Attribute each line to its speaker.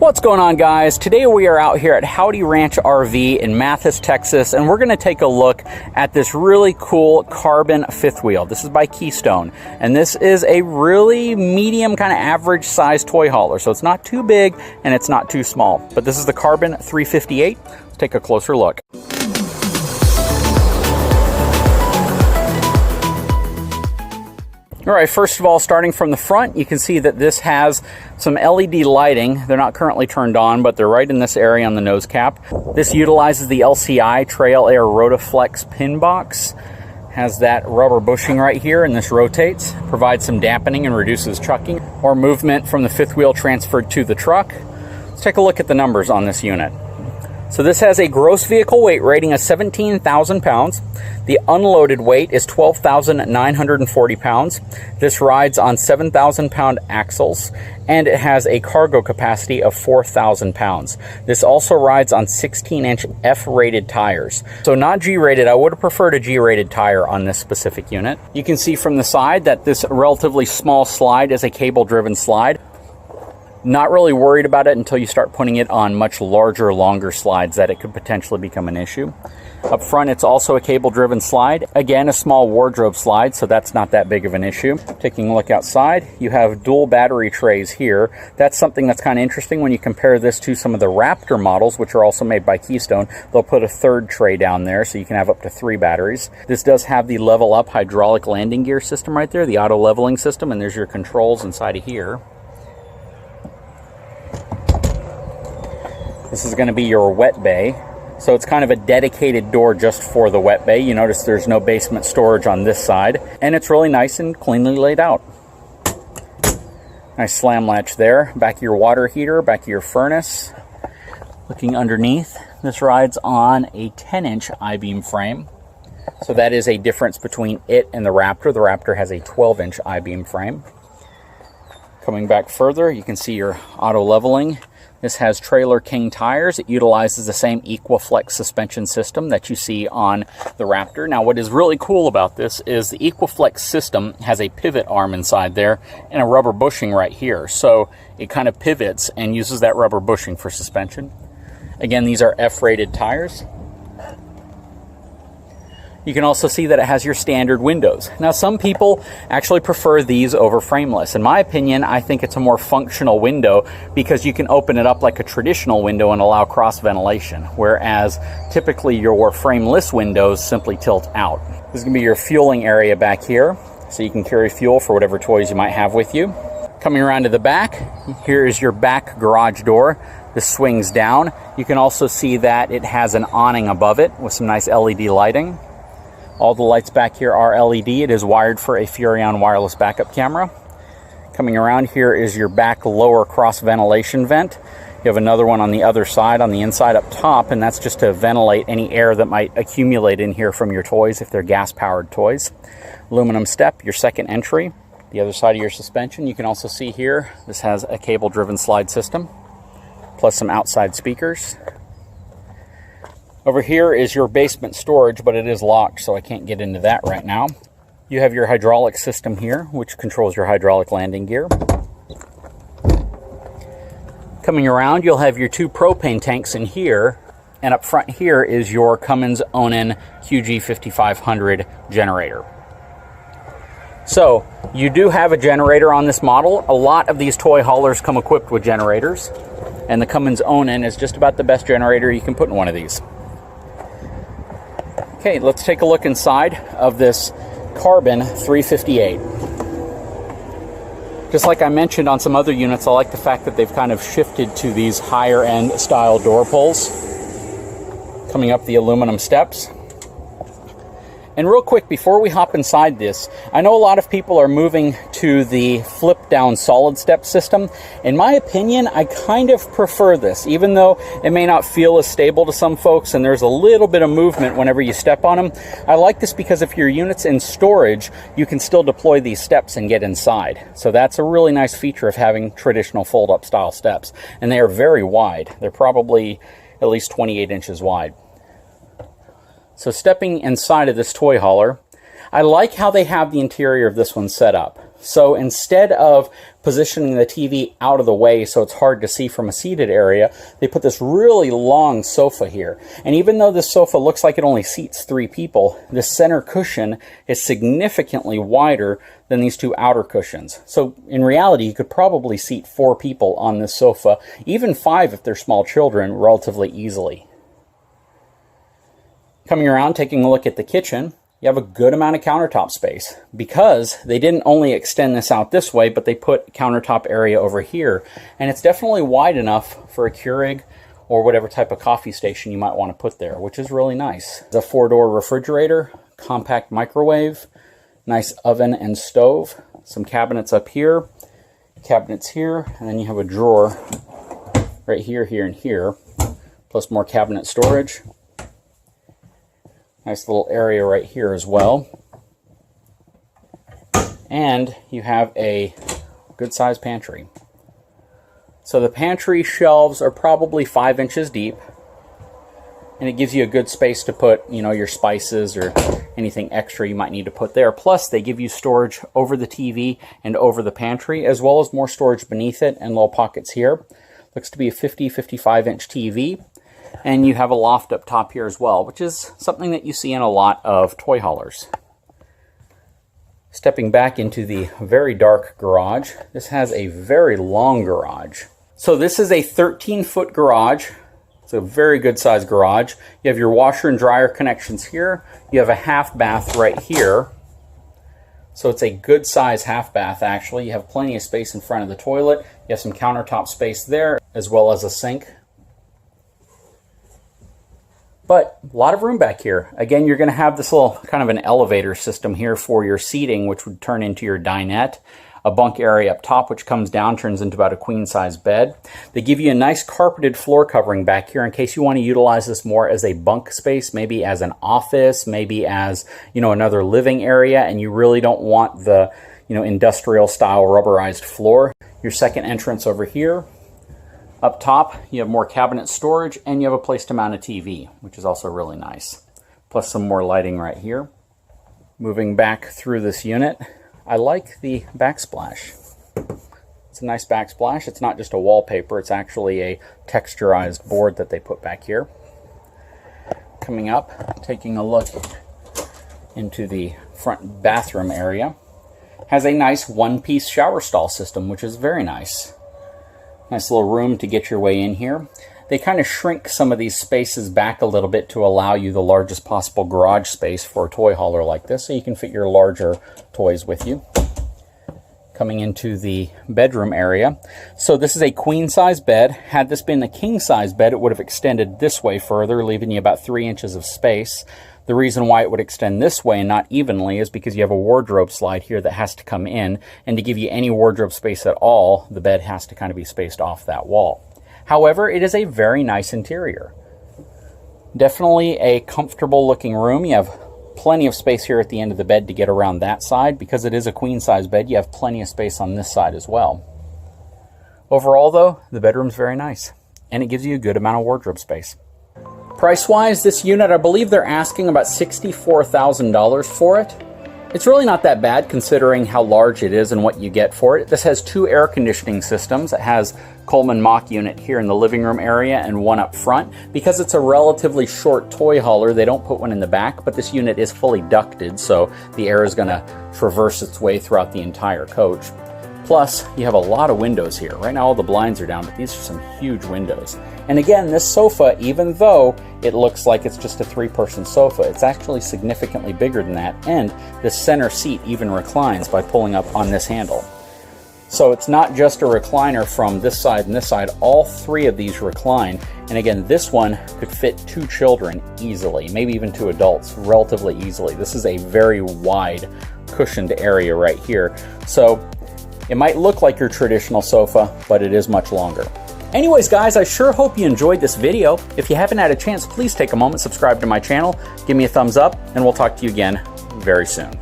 Speaker 1: What's going on, guys? Today we are out here at Howdy Ranch RV in Mathis, Texas, and we're going to take a look at this really cool carbon fifth wheel. This is by Keystone, and this is a really medium, kind of average size toy hauler. So it's not too big and it's not too small, but this is the Carbon 358. Let's take a closer look. All right, first of all, starting from the front, you can see that this has some LED lighting. They're not currently turned on, but they're right in this area on the nose cap. This utilizes the LCI Trail Air Rotaflex pin box. Has that rubber bushing right here, and this rotates, provides some dampening and reduces chucking or movement from the fifth wheel transferred to the truck. Let's take a look at the numbers on this unit. So this has a gross vehicle weight rating of 17,000 pounds. The unloaded weight is 12,940 pounds. This rides on 7,000 pound axles, and it has a cargo capacity of 4,000 pounds. This also rides on 16-inch F-rated tires. So not G-rated. I would have preferred a G-rated tire on this specific unit. You can see from the side that this relatively small slide is a cable-driven slide. Not really worried about it until you start putting it on much larger, longer slides that it could potentially become an issue. Up front, it's also a cable-driven slide. Again, a small wardrobe slide, so that's not that big of an issue. Taking a look outside, you have dual battery trays here. That's something that's kind of interesting when you compare this to some of the Raptor models, which are also made by Keystone. They'll put a third tray down there, so you can have up to 3 batteries. This does have the level-up hydraulic landing gear system right there, the auto-leveling system, and there's your controls inside of here. This is going to be your wet bay. So it's kind of a dedicated door just for the wet bay. You notice there's no basement storage on this side. And it's really nice and cleanly laid out. Nice slam latch there. Back of your water heater, back of your furnace. Looking underneath, this rides on a 10-inch I-beam frame. So that is a difference between it and the Raptor. The Raptor has a 12-inch I-beam frame. Coming back further, you can see your auto leveling. This has Trailer King tires. It utilizes the same Equiflex suspension system that you see on the Raptor. Now, what is really cool about this is the Equiflex system has a pivot arm inside there and a rubber bushing right here. So it kind of pivots and uses that rubber bushing for suspension. Again, these are F-rated tires. You can also see that it has your standard windows. Now, some people actually prefer these over frameless. In my opinion, I think it's a more functional window because you can open it up like a traditional window and allow cross ventilation, whereas typically your frameless windows simply tilt out. This is going to be your fueling area back here, so you can carry fuel for whatever toys you might have with you. Coming around to the back, here is your back garage door. This swings down. You can also see that it has an awning above it with some nice LED lighting. All the lights back here are LED. It is wired for a Furrion wireless backup camera. Coming around here is your back lower cross ventilation vent. You have another one on the other side, on the inside up top, and that's just to ventilate any air that might accumulate in here from your toys if they're gas-powered toys. Aluminum step, your second entry. The other side of your suspension, you can also see here, this has a cable-driven slide system, plus some outside speakers. Over here is your basement storage, but it is locked, so I can't get into that right now. You have your hydraulic system here, which controls your hydraulic landing gear. Coming around, you'll have your 2 propane tanks in here, and up front here is your Cummins Onan QG5500 generator. So, you do have a generator on this model. A lot of these toy haulers come equipped with generators, and the Cummins Onan is just about the best generator you can put in one of these. Okay, let's take a look inside of this Carbon 358. Just like I mentioned on some other units, I like the fact that they've kind of shifted to these higher end style door pulls. Coming up the aluminum steps. And real quick, before we hop inside this, I know a lot of people are moving to the flip down solid step system. In my opinion, I kind of prefer this, even though it may not feel as stable to some folks and there's a little bit of movement whenever you step on them. I like this because if your unit's in storage, you can still deploy these steps and get inside. So that's a really nice feature of having traditional fold-up style steps. And they are very wide. They're probably at least 28 inches wide. So stepping inside of this toy hauler, I like how they have the interior of this one set up. So instead of positioning the TV out of the way so it's hard to see from a seated area, they put this really long sofa here. And even though this sofa looks like it only seats 3 people, the center cushion is significantly wider than these 2 outer cushions. So in reality, you could probably seat 4 people on this sofa, even 5 if they're small children, relatively easily. Coming around, taking a look at the kitchen, you have a good amount of countertop space because they didn't only extend this out this way, but they put countertop area over here. And it's definitely wide enough for a Keurig or whatever type of coffee station you might want to put there, which is really nice. It's a 4-door refrigerator, compact microwave, nice oven and stove, some cabinets up here, cabinets here, and then you have a drawer right here, here, and here, plus more cabinet storage. Nice little area right here as well. And you have a good-sized pantry. So the pantry shelves are probably 5 inches deep, and it gives you a good space to put, you know, your spices or anything extra you might need to put there. Plus, they give you storage over the TV and over the pantry, as well as more storage beneath it and little pockets here. Looks to be a 55-inch TV. And you have a loft up top here as well, which is something that you see in a lot of toy haulers. Stepping back into the very dark garage, this has a very long garage. So this is a 13-foot garage. It's a very good sized garage. You have your washer and dryer connections here. You have a half bath right here. So it's a good size half bath actually. You have plenty of space in front of the toilet. You have some countertop space there, as well as a sink. But a lot of room back here. Again, you're going to have this little kind of an elevator system here for your seating, which would turn into your dinette. A bunk area up top, which comes down, turns into about a queen-size bed. They give you a nice carpeted floor covering back here in case you want to utilize this more as a bunk space, maybe as an office, maybe as, you know, another living area, and you really don't want the, you know, industrial style rubberized floor. Your second entrance over here. Up top, you have more cabinet storage, and you have a place to mount a TV, which is also really nice. Plus some more lighting right here. Moving back through this unit, I like the backsplash. It's a nice backsplash. It's not just a wallpaper, it's actually a texturized board that they put back here. Coming up, taking a look into the front bathroom area. Has a nice one-piece shower stall system, which is very nice. Nice little room to get your way in here. They kind of shrink some of these spaces back a little bit to allow you the largest possible garage space for a toy hauler like this, so you can fit your larger toys with you. Coming into the bedroom area. So this is a queen-size bed. Had this been a king-size bed, it would have extended this way further, leaving you about 3 inches of space. The reason why it would extend this way and not evenly is because you have a wardrobe slide here that has to come in, and to give you any wardrobe space at all, the bed has to kind of be spaced off that wall. However, it is a very nice interior. Definitely a comfortable looking room. You have plenty of space here at the end of the bed to get around that side. Because it is a queen size bed, you have plenty of space on this side as well. Overall though, the bedroom's very nice, and it gives you a good amount of wardrobe space. Price-wise, this unit, I believe they're asking about $64,000 for it. It's really not that bad considering how large it is and what you get for it. This has 2 air conditioning systems. It has Coleman Mach unit here in the living room area and one up front. Because it's a relatively short toy hauler, they don't put one in the back, but this unit is fully ducted, so the air is going to traverse its way throughout the entire coach. Plus, you have a lot of windows here. Right now all the blinds are down, but these are some huge windows. And again, this sofa, even though it looks like it's just a 3-person sofa, it's actually significantly bigger than that, and the center seat even reclines by pulling up on this handle. So it's not just a recliner from this side and this side, all 3 of these recline. And again, this one could fit 2 children easily, maybe even 2 adults relatively easily. This is a very wide cushioned area right here. So it might look like your traditional sofa, but it is much longer. Anyways, guys, I sure hope you enjoyed this video. If you haven't had a chance, please take a moment, subscribe to my channel, give me a thumbs up, and we'll talk to you again very soon.